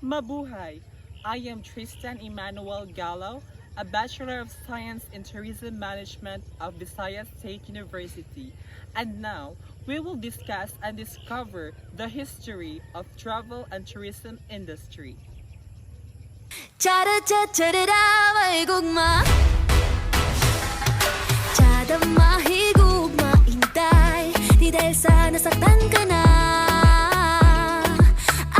Mabuhay! I am Tristan Emmanuel Gallo, a Bachelor of Science in Tourism Management of Visayas State University. And now, we will discuss and discover the history of travel and tourism industry. Cha-da-cha-cha-da-da, may gugma Chada mahigugma intay Di dahil sa nasaktan ka na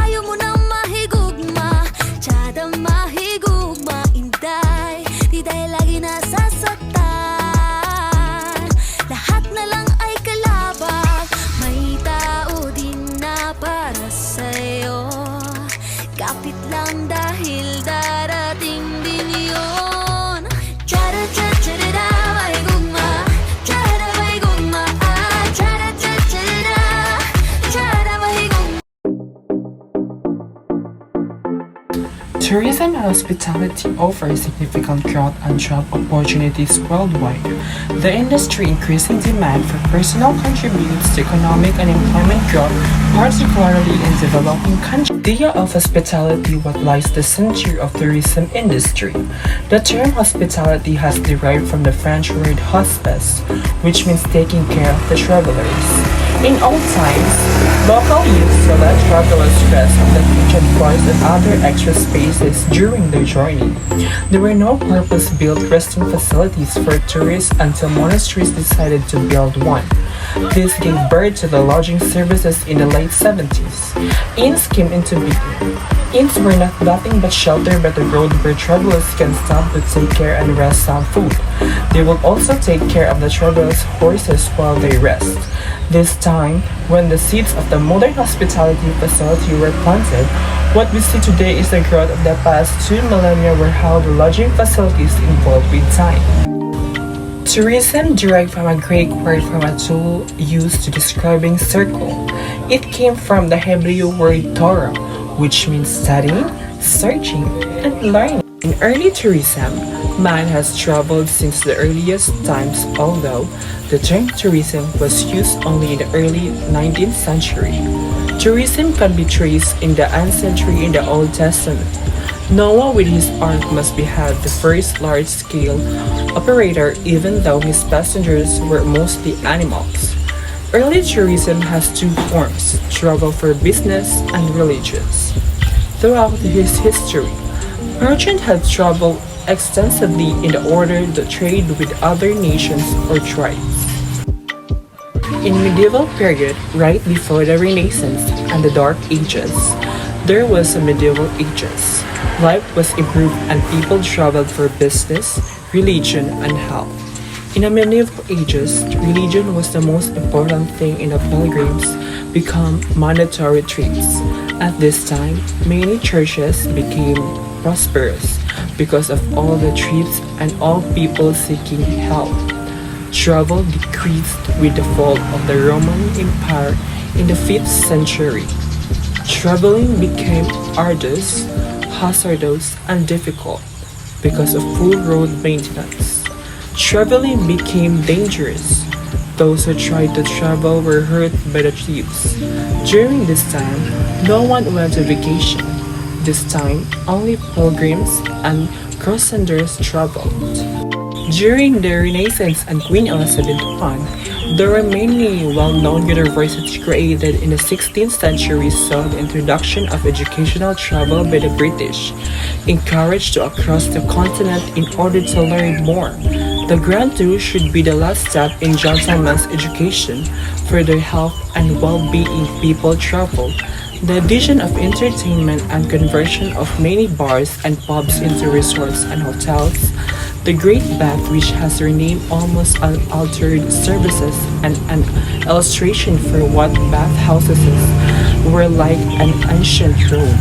Ayaw mo nang mahigugma Chada mahigugma intay Di dahil lagi nasasaktan Lahat na lang ay kalabang May tao din na para sa'yo Kapit lang dahil darating din yun Cha-da-cha-cha-da-da, may gugma Cha-da, may gugma Cha-da-cha-cha-da-da Cha-da, may gugma Tourism and hospitality offer significant growth and job opportunities worldwide. The industry increasing demand for personnel contributes to economic and employment growth, particularly in developing countries. The idea of hospitality what lies the center of the tourism industry. The term hospitality has derived from the French word hospice, which means taking care of the travelers. In old times, local used to let travelers rest on the kitchen floors and other extra spaces during their journey. There were no purpose-built resting facilities for tourists until monasteries decided to build one. This gave birth to the lodging services in the late 70s. Inns came into being. Inns were nothing but shelter by the road where travelers can stop to take care and rest some food. They will also take care of the travelers' horses while they rest. This time, when the seeds of the modern hospitality facility were planted, what we see today is the growth of the past 2 millennia where how the lodging facilities evolved with time. Tourism derived from a Greek word from a tool used to describing circle. It came from the Hebrew word Torah, which means studying, searching, and learning. In early tourism, man has traveled since the earliest times, although the term tourism was used only in the early 19th century. Tourism can be traced in the ancestry in the Old Testament. Noah with his ark must be had the first large-scale operator even though his passengers were mostly animals. Early tourism has two forms, travel for business and religious. Throughout his history, merchants had traveled extensively in order to trade with other nations or tribes. In medieval period, right before the Renaissance and the Dark Ages, there was a medieval ages. Life was improved and people traveled for business, religion, and health. In the medieval ages, religion was the most important thing in the pilgrims become mandatory trips. At this time, many churches became prosperous because of all the trips and all people seeking help. Travel decreased with the fall of the Roman Empire in the 5th century. Traveling became arduous, hazardous, and difficult because of poor road maintenance. Traveling became dangerous. Those who tried to travel were hurt by the thieves. During this time, no one went on vacation. This time, only pilgrims and crusaders traveled. During the Renaissance and Queen Elizabeth I, there were many well-known universities created in the 16th century saw the introduction of educational travel by the British, encouraged to across the continent in order to learn more. The Grand Tour should be the last step in gentlemen's education. For their health and well-being people travel. The addition of entertainment and conversion of many bars and pubs into resorts and hotels, the Great Bath which has renamed almost unaltered services and an illustration for what bathhouses were like an ancient Rome.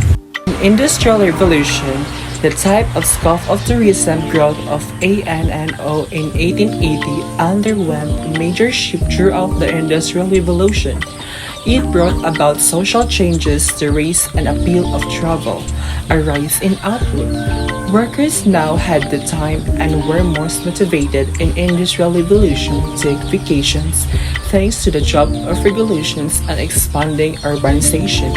In Industrial Revolution, the type of scope of tourism growth of ANO in 1880 underwent a major shift throughout the Industrial Revolution. It brought about social changes to raise and appeal of travel, a rise in output. Workers now had the time and were most motivated in Industrial Revolution to take vacations thanks to the job of regulations and expanding urbanization.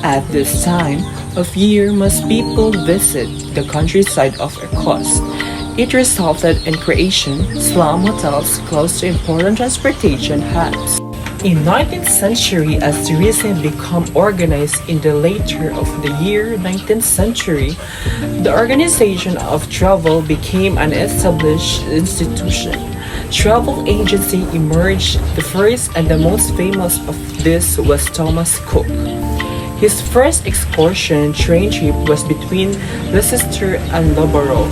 At this time of year, most people visit the countryside of Ecos. It resulted in creation slum hotels close to important transportation hubs. In 19th century, as tourism became organized in the later of the year 19th century, the organization of travel became an established institution. Travel agency emerged. The first and the most famous of this was Thomas Cook. His first excursion train trip was between Leicester and Loughborough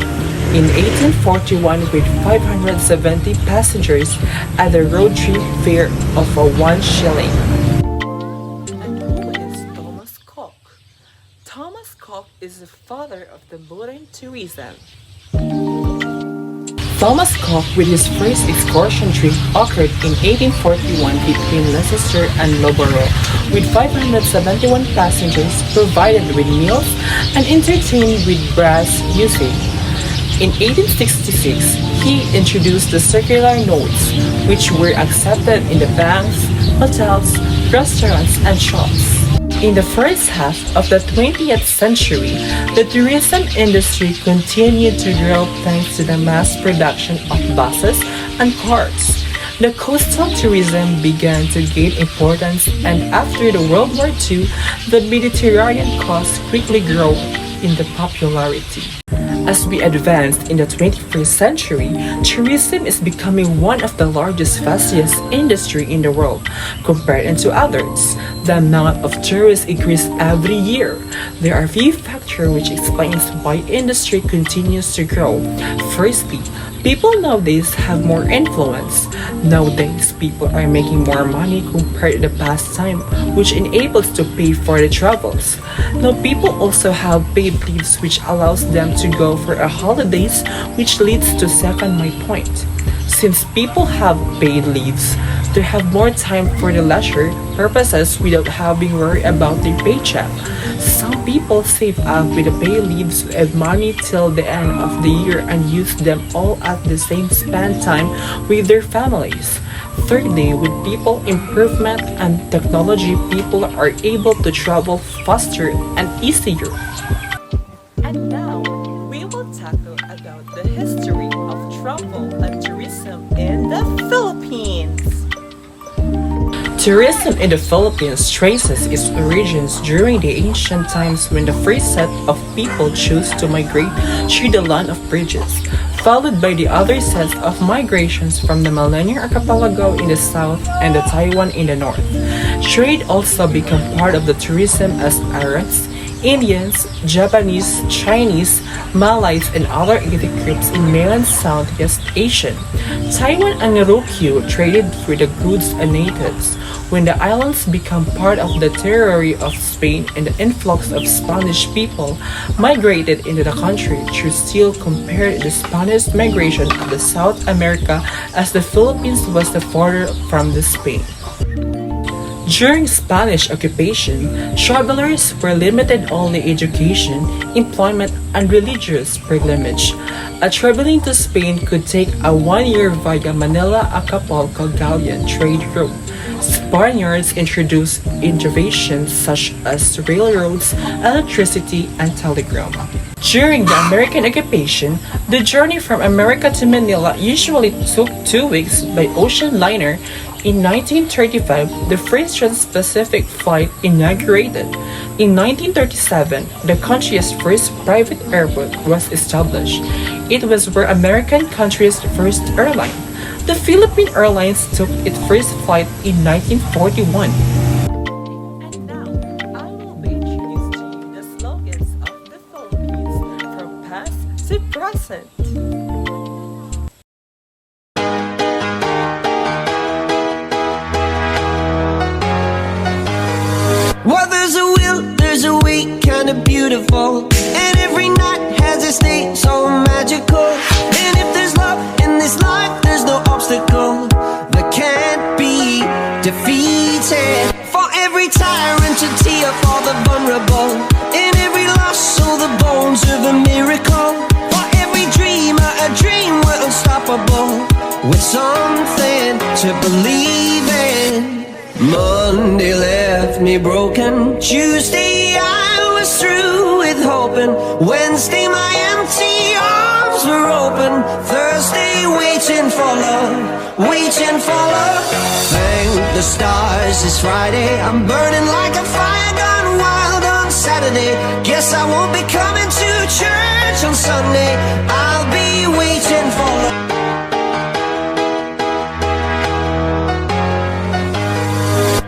in 1841 with 570 passengers at a road trip fare of one shilling. And who is Thomas Cook? Thomas Cook is the father of the modern tourism. Thomas Cook, with his first excursion trip, occurred in 1841 between Leicester and Loughborough, with 571 passengers, provided with meals and entertained with brass music. In 1866, he introduced the circular notes, which were accepted in the banks, hotels, restaurants, and shops. In the first half of the 20th century, the tourism industry continued to grow thanks to the mass production of buses and cars. The coastal tourism began to gain importance, and after the World War II, the Mediterranean coast quickly grew in the popularity. As we advanced in the 21st century, tourism is becoming one of the largest fastest industry in the world compared to others. The amount of tourists increases every year. There are few factors which explains why industry continues to grow. Firstly, people nowadays have more influence. Nowadays, people are making more money compared to the past time, which enables to pay for the travels. Now, people also have paid leaves, which allows them to go for a holidays, which leads to second my point. Since people have paid leaves, they have more time for the leisure purposes without having worry about their paycheck. Some people save up with the paid leaves with money till the end of the year and use them all at the same spend time with their families. Thirdly, with people improvement and technology, people are able to travel faster and easier. And now, we will tackle about the history of travel and tourism in the Philippines. Tourism in the Philippines traces its origins during the ancient times when the first set of people chose to migrate through the land of bridges, followed by the other sets of migrations from the Malaya Archipelago in the south and the Taiwan in the north. Trade also became part of the tourism as Arabs, Indians, Japanese, Chinese, Malays, and other ethnic groups in mainland Southeast Asia. Taiwan and Ryukyu traded for the goods and natives. When the islands became part of the territory of Spain and the influx of Spanish people migrated into the country through still compared the Spanish migration of the South America as the Philippines was the further from the Spain. During Spanish occupation, travelers were limited only education, employment, and religious pilgrimage. A traveling to Spain could take a 1 year via Manila-Acapulco galleon trade route. Spaniards introduced innovations such as railroads, electricity, and telegraph. During the American occupation, the journey from America to Manila usually took 2 weeks by ocean liner. In 1935, the first Trans-Pacific flight inaugurated. In 1937, the country's first private airport was established. It was where American country's first airline. The Philippine Airlines took its first flight in 1941. And now, I will be introduced to you the slogans of the Philippines from past to present. Well, there's a will, there's a way, kinda beautiful. And every night has its day, so magical. And if there's love in this life, there's no obstacle that can't be defeated. For every tyrant, a tear for the vulnerable. In every loss, so the bones of a miracle. For every dreamer, a dream we're unstoppable. With something to believe in. Monday left me broken. Tuesday I was through with hoping. Wednesday my empty arms were open. Thursday waiting for love, waiting for love. Thank the stars it's Friday. I'm burning like a fire gone wild on Saturday. Guess I won't be coming to church on Sunday. I'll be waiting for love.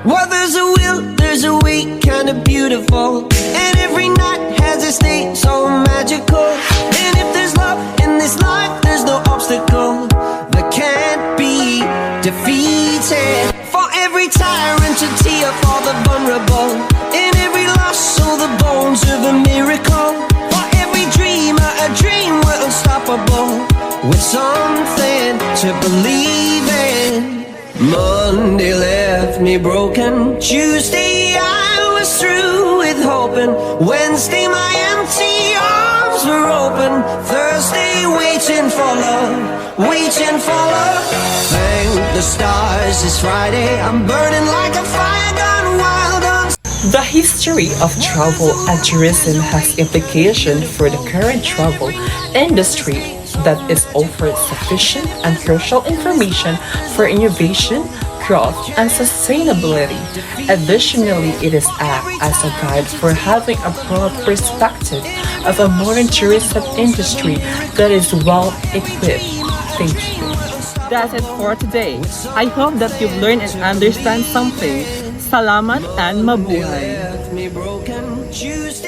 Well, there's a will, there's a way, kinda beautiful. And every night has its day, so magical. And if there's love in this life, there's no obstacle that can't be defeated. For every tyrant to tear for the vulnerable. In every loss, so the bones of a miracle. For every dreamer, a dream we're unstoppable. With something to believe in. Monday left me broken. Tuesday I was through with hoping. Wednesday my empty arms were open. Thursday waiting for love, waiting for love. Thank the stars it's Friday. I'm burning like a fire gone wild on. The history of travel and tourism has implication for the current travel industry that is offered sufficient and crucial information for innovation, growth, and sustainability. Additionally, it is act as a guide for having a broad perspective of a modern tourism industry that is well equipped. Thank you. That's it for today. I hope that you've learned and understand something. Salamat and mabuhay. Left me broken. Tuesday